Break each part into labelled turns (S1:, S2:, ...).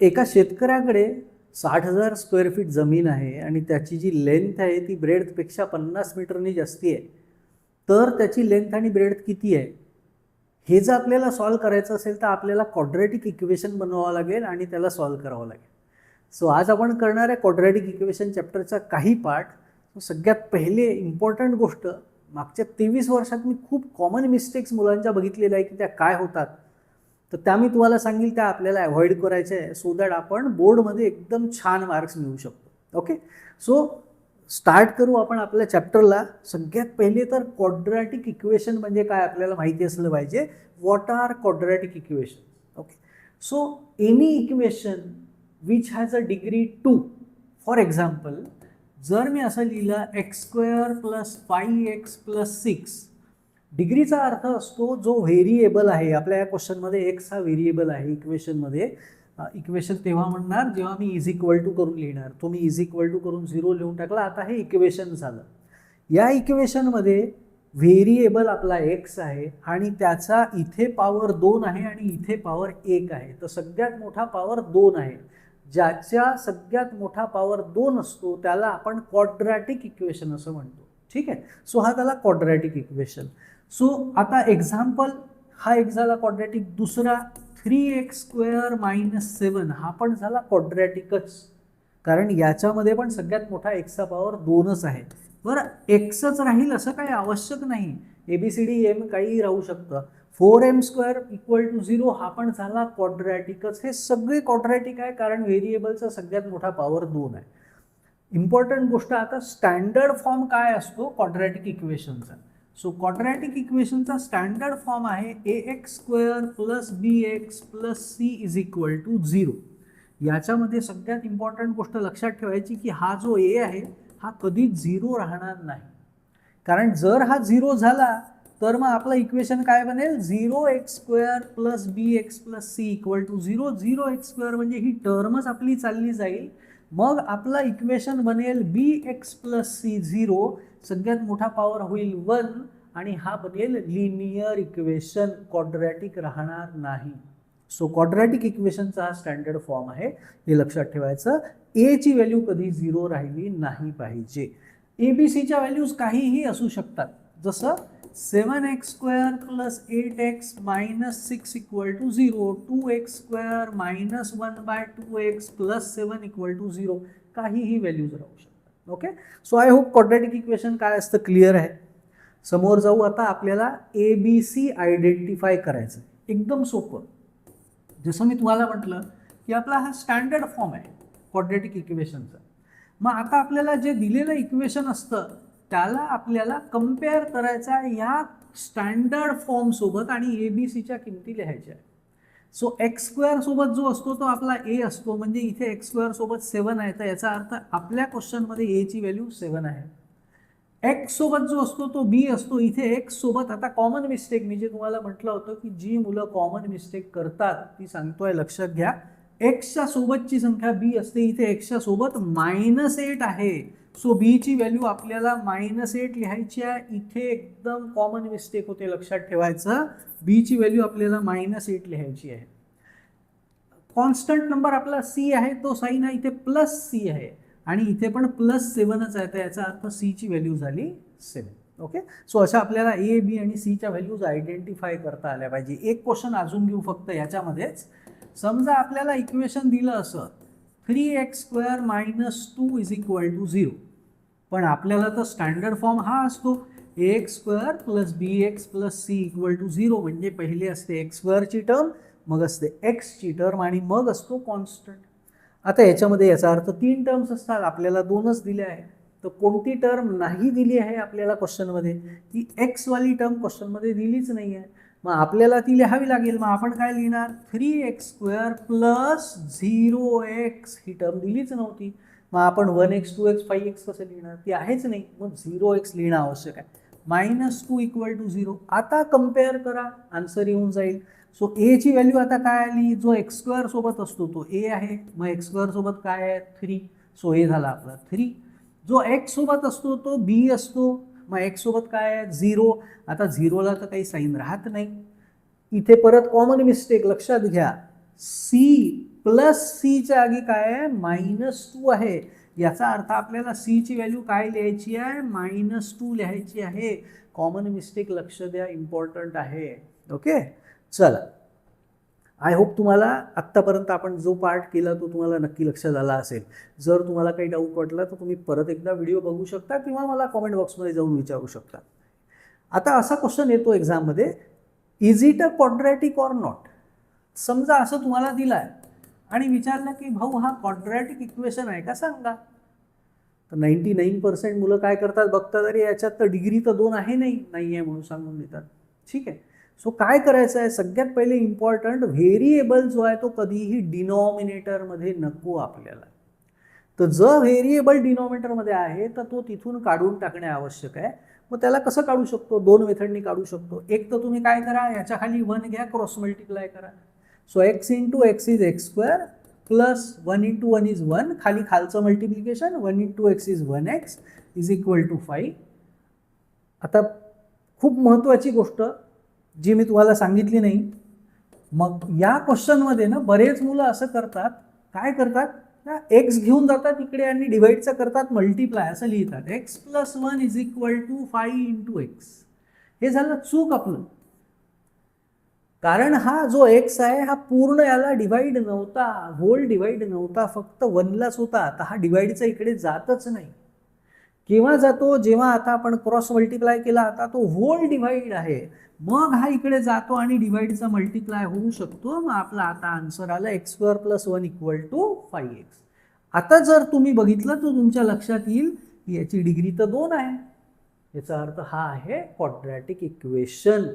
S1: एका शेतकऱ्याकडे 60,000 square feet जमीन आहे आणि त्याची जी लेंथ आहे ती ब्रेडपेक्षा 50 मीटरनी जास्ती आहे. तर त्याची लेंथ आणि ब्रेड किती आहे हे जर आपल्याला सॉल्व करायचं असेल तर आपल्याला क्वाड्रॅटिक इक्वेशन बनवावं लागेल आणि त्याला सॉल्व करावं लागेल. सो आज आपण करणार आहे क्वाड्रॅटिक इक्वेशन चॅप्टरचा काही पार्ट. सगळ्यात पहिले इम्पॉर्टंट गोष्ट, मागच्या 23 वर्षात मी खूप कॉमन मिस्टेक्स मुलांच्या बघितलेल्या आहे की त्या काय होतात, तर त्या मी तुम्हाला सांगेल त्या आपल्याला अवॉइड करायच्या आहे सो दॅट आपण बोर्डमध्ये एकदम छान मार्क्स मिळवू शकतो. ओके, सो स्टार्ट करू आपण आपल्या चॅप्टरला. सगळ्यात पहिले तर क्वाड्रॅटिक इक्वेशन म्हणजे काय आपल्याला माहिती असलं पाहिजे. What are quadratic equation? Okay, so any equation which has a degree 2. For example, जर मी असं लिहिलं x² + 5x + 6, डिग्रीचा अर्थ असतो जो व्हेरिएबल आहे. आपल्या या क्वेश्चनमध्ये एक्स हा व्हेरिएबल आहे इक्वेशनमध्ये. इक्वेशन तेव्हा म्हणणार जेव्हा मी इज इक्वल टू करून लिहिणार. तो मी इज इक्वल टू करून 0 लिहून टाकला. आता हे इक्वेशन झालं. या इक्वेशनमध्ये व्हेरिएबल आपला एक्स आहे आणि त्याचा इथे पॉवर 2 आहे आणि इथे पॉवर 1 आहे. तर सगळ्यात मोठा पॉवर 2 आहे. ज्याच्या सगळ्यात मोठा पॉवर 2 असतो त्याला आपण क्वाड्रॅटिक इक्वेशन असं म्हणतो. ठीक आहे, सो हा त्याला क्वाड्रॅटिक इक्वेशन. सो आता एक्झाम्पल, हा एक झाला क्वाड्रॅटिक. दुसरा 3x² - 7 हा पण झाला क्वाड्रॅटिकच, कारण याच्यामध्ये पण सगळ्यात मोठा एक्सचा पॉवर 2च आहे. बरं, एक्सच राहील असं काही आवश्यक नाही. ABCD काही राहू शकतं. 4m² = 0 हा पण झाला क्वाड्रॅटिकच. हे सगळे क्वाड्रॅटिक आहे कारण व्हेरिएबलचा सगळ्यात मोठा पॉवर 2 आहे. इम्पॉर्टंट गोष्ट, आता स्टँडर्ड फॉर्म काय असतो क्वाड्रॅटिक इक्वेशनचा? सो क्वाड्रॅटिक इक्वेशनचा स्टँडर्ड फॉर्म आहे ax² + bx + c = 0. याच्यामध्ये सगळ्यात इम्पॉर्टंट गोष्ट लक्षात ठेवायची की हा जो a आहे हा कधीच 0 राहणार नाही. कारण जर हा 0 झाला तर मग आपलं इक्वेशन काय बनेल? 0x² + bx + c = 0. 0x² म्हणजे ही टर्मच आपली चालली जाईल. मग आपला इक्वेशन बनेल bx + c 0. सगळ्यात मोठा पॉवर होईल 1 आणि हा बनेल लिनियर इक्वेशन, क्वाड्रॅटिक राहणार नाही. सो क्वाड्रॅटिक इक्वेशनचा हा स्टँडर्ड फॉर्म आहे, हे लक्षात ठेवायचं. ए ची व्हॅल्यू कधी 0 राहिली नाही पाहिजे. ABCच्या व्हॅल्यूज काहीही असू शकतात, जसं 7x² + 8x - 6 = 0, 2x² - 1/2x + 7 = 0, काहीही व्हॅल्यूज राहू शकतात. Okay, so I hope quadratic equation काय असतं क्लिअर आहे. समोर जाऊ. आता आपल्याला ABC आयडेंटिफाय करायचं. एकदम सोपं. जसं मी तुम्हाला म्हटलं की आपला हा स्टँडर्ड फॉर्म आहे क्वाड्रॅटिक इक्वेशनचा. मग आता आपल्याला जे दिलेलं इक्वेशन असतं त्याला आपल्याला कंपेअर करायचा या स्टँडर्ड फॉर्म सोबत आणि ABCच्या किमती लिहायच्या. सो x² सोबत जो असतो तो आपला a असतो, म्हणजे इथे x² सोबत 7 आहे, तर याचा अर्थ आपल्या क्वेश्चनमध्ये a ची व्हॅल्यू 7 आहे. x सोबत जो असतो तो b असतो. इथे x सोबत, आता कॉमन मिस्टेक मी जे तुम्हाला म्हटलं होतं की जी मुलं कॉमन मिस्टेक करतात ती सांगतोय, लक्षात घ्या. एक्सच्या सोबतची संख्या b असते, इथे एक्सच्या सोबत -8 आहे. सो b ची व्हॅल्यू आपल्याला -8 लिहायची आहे. इथे एकदम कॉमन मिस्टेक होते, लक्षात ठेवायचं. b ची व्हॅल्यू आपल्याला -8 लिहायची आहे. कॉन्स्टंट नंबर आपला c आहे, तो साइन आहे इथे +c आहे आणि इथे पण +7च आहे, तर याचा अर्थ c ची व्हॅल्यू झाली 7. ओके, सो अशा आपल्याला a, b आणि c च्या व्हॅल्यूज आयडेंटिफाय करता आल्या पाहिजे. एक क्वेश्चन अजून घेऊ फक्त याच्यामध्येच. समजा आपल्याला इक्वेशन दिलं असं 3x² - 2 = 0, पण आपल्याला तर स्टँडर्ड फॉर्म हा असतो ax² + bx + c = 0, म्हणजे पहिले असते x² ची टर्म, मग असते x ची टर्म आणि मग असतो कॉन्स्टंट. आता याच्यामध्ये याचा अर्थ 3 टर्म्स असतात, आपल्याला 2च दिले आहे. तर कोणती टर्म नाही दिली आहे आपल्याला क्वेश्चनमध्ये? ती x वाली टर्म क्वेश्चनमध्ये दिलीच नाही आहे. मग आपल्याला ती लिहावी लागेल. मग आपण काय लिहिणार? 3x² + 0x, ही टर्म दिलीच नव्हती. मग आपण 1x 2x 5x कसं लिहिणार? ती आहेच नाही, मग 0x लिहिणं आवश्यक आहे. -2 = 0. आता कम्पेअर करा, आन्सर येऊन जाईल. सो a ची व्हॅल्यू आता काय आली? जो x² सोबत असतो तो a आहे, मग x² सोबत काय आहे? 3. सो a झाला आपला 3. जो x सोबत असतो तो b असतो, मग x सोबत काय आहे? 0. आता 0ला तर काही साईन राहत नाही. इथे परत कॉमन मिस्टेक लक्षात घ्या. c प्लस सीच्या जागी काय आहे -2 आहे. याचा अर्थ आपल्याला सीची व्हॅल्यू काय लिहायची आहे -2 लिहायची आहे. कॉमन मिस्टेक लक्ष द्या, इम्पॉर्टंट आहे. ओके चला, आय होप तुम्हाला आत्तापर्यंत आपण जो पार्ट केला तो तुम्हाला नक्की लक्षात आला असेल. जर तुम्हाला काही डाऊट वाटला तर तुम्ही परत एकदा व्हिडिओ बघू शकता किंवा मला कॉमेंट बॉक्समध्ये जाऊन विचारू शकता. आता असा क्वेश्चन येतो एक्झाममध्ये, is it a quadratic or not. समजा असं तुम्हाला दिलं आहे आणि विचारलं की भाऊ हा क्वाड्रॅटिक इक्वेशन आहे का सांगा. तर 99% मुलं काय करतात बघतात, अरे याच्यात तर डिग्री तर 2 आहे नाही आहे म्हणून सांगून देतात. ठीक आहे, सो काय करायचं आहे, सगळ्यात पहिले इम्पॉर्टंट व्हेरिएबल जो आहे तो कधीही डिनॉमिनेटरमध्ये नको आपल्याला. तर जर व्हेरिएबल डिनॉमिनेटरमध्ये आहे तर तो तिथून काढून टाकणे आवश्यक आहे. मग त्याला कसं काढू शकतो, 2 मेथडनी काढू शकतो. एक तर तुम्ही काय करा, याच्या खाली 1 घ्या, क्रॉस मल्टिप्लाय करा. So x into x is x square plus 1 into 1 is 1, खाली खालचं multiplication 1 into x is 1x is equal to 5. आता खूप महत्त्वाची गोष्ट जी मी तुम्हाला सांगितली नाही, मग या क्वेश्चनमध्ये ना बरेच मुलं असं करतात, काय करतात, एक्स घेऊन जातात इकडे आणि डिवाइडचं करतात मल्टिप्लाय, असं लिहितात x plus 1 is equal to 5 into x. हे झालं चूक आपलं, कारण हा जो एक्स आहे हा पूर्ण याला डिवाइड नव्हता, होल डिवाइड नव्हता, फक्त 1लाच होता. आता हा डिवाइडचा इकडे जातच नाही. केव्हा जातो, जेव्हा आता आपण क्रॉस मल्टिप्लाय केला, आता तो होल डिवाइड आहे, मग हा इकडे जातो आणि डिवाइडचा मल्टिप्लाय होऊ शकतो. मग आपला आता आन्सर आला x square plus 1 equal to 5x. आता जर तुम्ही बघितलं तर तुमच्या लक्षात येईल की याची डिग्री तर 2 आहे. याचा अर्थ हा आहे क्वाड्रॅटिक इक्वेशन.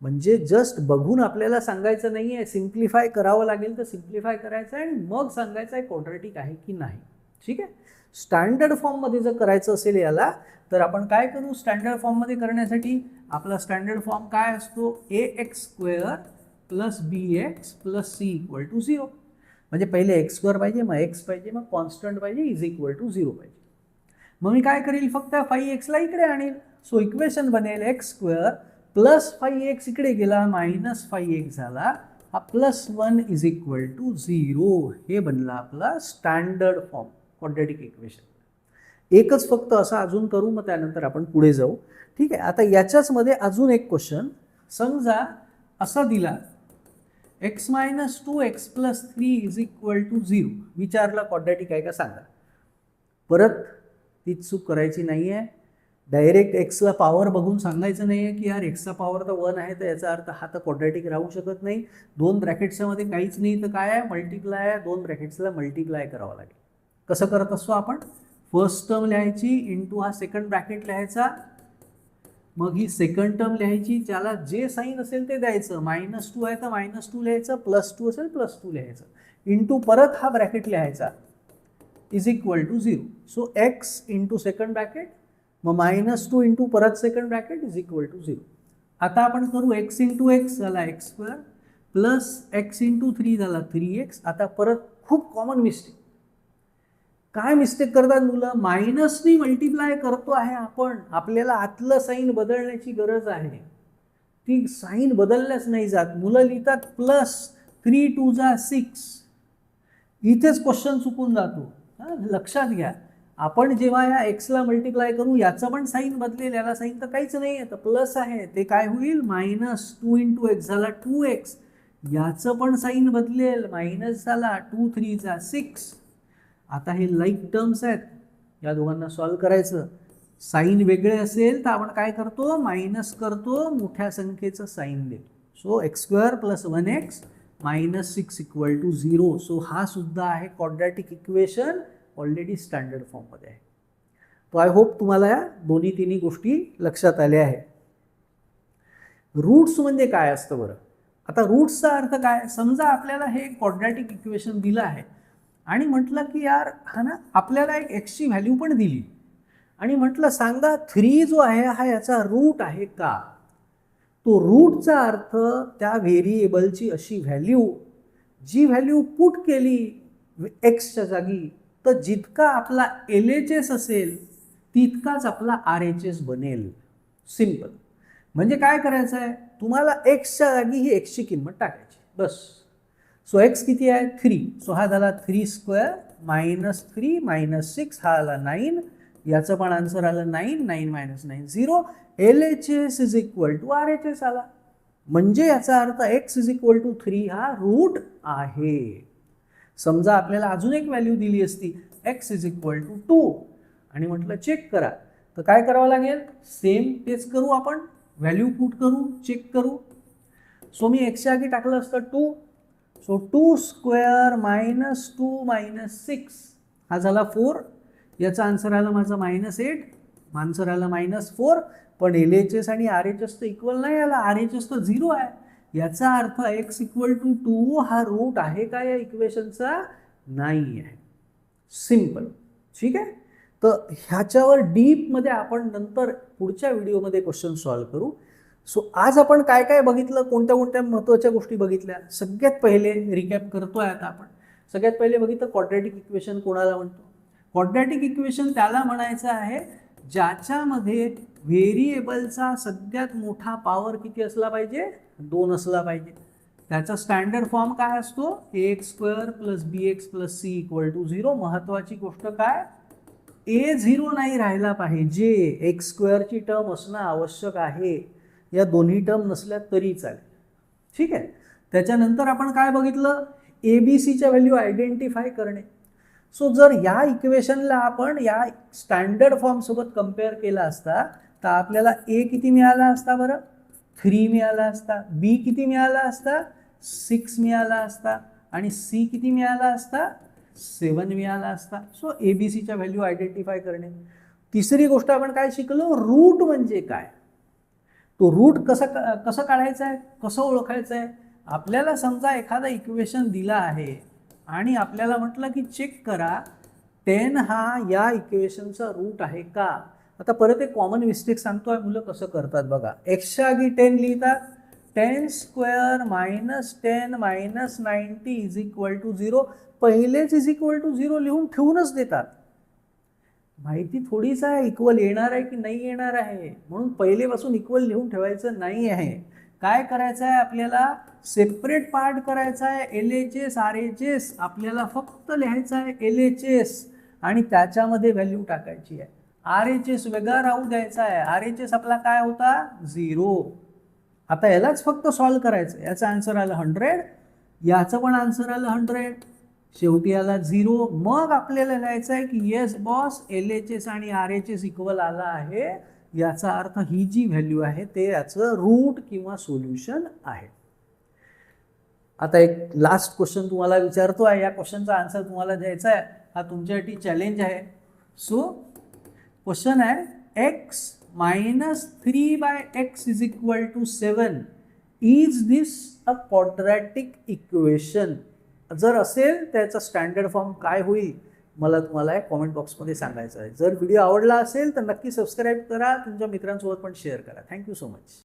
S1: म्हणजे जस्ट बघून आपल्याला सांगायचं नाही आहे, सिम्प्लिफाय करावं लागेल तर सिम्प्लिफाय करायचं आहे आणि मग सांगायचं आहे क्वाड्रॅटिक आहे की नाही. ठीक आहे, स्टँडर्ड फॉर्ममध्ये जर करायचं असेल याला तर आपण काय करू, स्टँडर्ड फॉर्ममध्ये करण्यासाठी आपला स्टँडर्ड फॉर्म काय असतो, ax square plus bx plus c equal to 0. म्हणजे पहिले एक्स स्क्वेअर पाहिजे, मग एक्स पाहिजे, मग कॉन्स्टंट पाहिजे, इज इक्वल टू 0 पाहिजे. मग मी काय करेल, फक्त 5xला इकडे आणेल. सो इक्वेशन बनेल एक्स स्क्वेअर प्लस 5x इकडे गेला, मायनस 5x झाला, हा प्लस 1 इज इक्वल टू 0. हे बनला आपला स्टँडर्ड फॉर्म क्वाड्रॅटिक इक्वेशन. एकच फक्त असं अजून करू, मग त्यानंतर आपण पुढे जाऊ. ठीक आहे, आता याच्याच मध्ये अजून एक क्वेश्चन, समजा असा दिला x minus 2x plus 3 is equal to 0. विचारला क्वाड्रॅटिक आहे का सांगा. परत तीच चूक करायची नाही आहे, डायरेक्ट एक्सला पॉवर बघून सांगायचं नाही आहे की यार एक्सचा पॉवर तर 1 आहे तर याचा अर्थ हा तर क्वाड्रॅटिक राहू शकत नाही. 2 ब्रॅकेट्सच्या मध्ये काहीच नाही तर काय आहे, मल्टिप्लाय आहे, 2 ब्रॅकेट्सला मल्टिप्लाय करावं लागेल. कसं करत असतो आपण, फर्स्ट टर्म लिहायची इंटू हा सेकंड ब्रॅकेट लिहायचा, मग ही सेकंड टर्म लिहायची, ज्याला जे साईन असेल ते द्यायचं. -2 आहे तर -2 लिहायचं, +2 असेल +2 लिहायचं, इंटू परत हा ब्रॅकेट लिहायचा, is equal to 0. So x into second bracket, मग -2 इंटू परत second bracket is equal to 0. आता आपण करू एक्स इंटू एक्स झाला x square plus x into 3 झाला 3x. आता परत खूप कॉमन मिस्टेक, काय मिस्टेक करतात मुलं, मायनसनी मल्टिप्लाय करतो आहे आपण, आपल्याला आतलं साईन बदलण्याची गरज आहे, ती साईन बदलल्याच नाही जात. मुलं लिहितात प्लस 3 2 जा 6, इथेच क्वेश्चन चुकून जातो. लक्षात घ्या, आपण जेव्हा या एक्सला मल्टिप्लाय करू याचं पण साईन बदलेल, याला साईन तर काहीच नाही आहे, तर प्लस आहे, ते काय होईल -2 इंटू एक्स झाला 2x, याचं पण साईन बदलेल, मायनस झाला 2 3 जा 6. आता हे लाईक टर्म्स आहेत, या दोघांना सॉल्व करायचं. साईन वेगळे असेल तर आपण काय करतो, मायनस करतो, मोठ्या संख्येचं साईन देतो. So x square plus 1x -6 equal to 0. So हा सुद्धा आहे क्वाड्रॅटिक इक्वेशन, ऑलरेडी स्टँडर्ड फॉर्ममध्ये आहे. तो आय होप तुम्हाला या दोन्ही तिन्ही गोष्टी लक्षात आल्या आहेत. रूट्स म्हणजे काय असतं बरं. आता रूट्सचा अर्थ काय, समजा आपल्याला हे क्वाड्रॅटिक इक्वेशन दिलं आहे आणि म्हटलं की यार हा ना, आपल्याला एक एक्सची व्हॅल्यू पण दिली आणि म्हटलं सांगा 3 जो आहे हा याचा रूट आहे का. तो रूटचा अर्थ त्या व्हेरिएबलची अशी व्हॅल्यू, जी व्हॅल्यू पुट केली एक्सच्या जागी तर जितका आपला LHS असेल तितकाच आपला RHS बनेल. सिंपल. म्हणजे काय करायचं आहे, तुम्हाला एक्सच्या जागी ही एक्सची किंमत टाकायची बस. सो एक्स किती आहे 3. सो हा झाला 3 स्क्वेअर -3 -6 हा आला 9. याचं पण आन्सर आलं 9. 9 - 9 0. LHS is equal to RHS आला. म्हणजे याचा अर्थ x इज इक्वल टू 3 हा रूट आहे. समजा आपल्याला अजून एक व्हॅल्यू दिली असती x इज इक्वल टू 2 आणि म्हटलं चेक करा, तर काय करावं लागेल? सेम तेच करू आपण, व्हॅल्यू पुट करू, चेक करू. सो मी x च्या आधी टाकलं असतं 2. सो 2 स्क्वेअर -2 -6 हा झाला 4. याचा आन्सर आला माझा -8. आन्सर आला -4. पण LHS आणि RHS तर इक्वल नाही आला, RHS तर 0 आहे. याचा अर्थ x इक्वल टू 2 हा रूट आहे का या इक्वेशनचा? नाही आहे. सिंपल. ठीक आहे. तर ह्याच्यावर डीपमध्ये आपण नंतर पुढच्या व्हिडिओमध्ये क्वेश्चन सॉल्व्ह करू. सो आज आपण काय काय बघितलं, कोणत्या कोणत्या महत्त्वाच्या गोष्टी बघितल्या? सगळ्यात पहिले रिकॅप करतोय आता आपण. सगळ्यात पहिले बघितलं क्वाड्रॅटिक इक्वेशन कोणाला म्हणतो? क्वाड्रॅटिक इक्वेशन त्याला म्हणायचं आहे ज्याच्यामध्ये व्हेरिएबलचा सगळ्यात मोठा पॉवर किती असला पाहिजे? 2 असला पाहिजे. त्याचा स्टँडर्ड फॉर्म काय असतो? ax² + bx + c = 0. महत्वाची गोष्ट काय? a0 नाही राहिला पाहिजे. x² ची टर्म असणं आवश्यक आहे. या दोन्ही टर्म नसल्या तरी चालेल. ठीक आहे. त्याच्यानंतर आपण काय बघितलं? ABCच्या व्हॅल्यू आयडेंटिफाय करणे. सो जर या इक्वेशनला आपण या स्टँडर्ड फॉर्म सोबत कम्पेअर केला असता तर आपल्याला a किती मिळाला असता बरं? 3 मिळाला असता. b किती मिळाला असता? 6 मिळाला असता. आणि c किती मिळाला असता? 7 मिळाला असता. सो ABCच्या व्हॅल्यू आयडेंटिफाय करणे. तिसरी गोष्ट आपण काय शिकलो? रूट म्हणजे काय? तो रूट कसं काढायचा आहे, कसं ओळखायचं आहे? आपल्याला समजा एखादा इक्वेशन दिला आहे आणि आपल्याला म्हटलं की चेक करा 10 हा या इक्वेशनचा रूट आहे का? आता परत एक कॉमन मिस्टेक सांगतोय, मुलं कसं करतात बघा. एक्सच्या आधी 10 लिहितात. 10² -10 -90 इज इक्वल टू 0. पहिलेच इज इक्वल टू 0 लिहून ठेवूनच देतात. माहिती थोडीच आहे इक्वल येणार आहे की नाही येणार आहे, म्हणून पहिलेपासून इक्वल लिहून ठेवायचं नाही आहे. काय करायचं आहे आपल्याला? सेपरेट पार्ट करायचा आहे. LHS RHS आपल्याला फक्त लिहायचं आहे LHS आणि त्याच्यामध्ये व्हॅल्यू टाकायची आहे. RHS वेगळा राहू द्यायचा आहे. RHS आपला काय होता? 0. आता यालाच फक्त सॉल्व्ह करायचं. याचा आन्सर आलं 100. याचं पण आन्सर आलं 100. शेवटी आला 0. मग आपल्याला लिहायचं आहे की येस बॉस LHS आणि RHS इक्वल आला आहे. याचा अर्थ ही जी व्हॅल्यू आहे ते याचं रूट किंवा सोल्युशन आहे. आता एक लास्ट क्वेश्चन तुम्हाला विचारतो आहे. या क्वेश्चनचा आन्सर तुम्हाला द्यायचा आहे. हा तुमच्यासाठी चॅलेंज आहे. सो क्वेश्चन आहे x - 3/x is equal to 7. Is this a quadratic equation? जर असेल त्याचा स्टँडर्ड फॉर्म काय होईल मला तुम्हाला कॉमेंट बॉक्समध्ये सांगायचं आहे. जर व्हिडिओ आवडला असेल तर नक्की सबस्क्राईब करा. तुमच्या मित्रांसोबत पण शेअर करा. Thank you so much.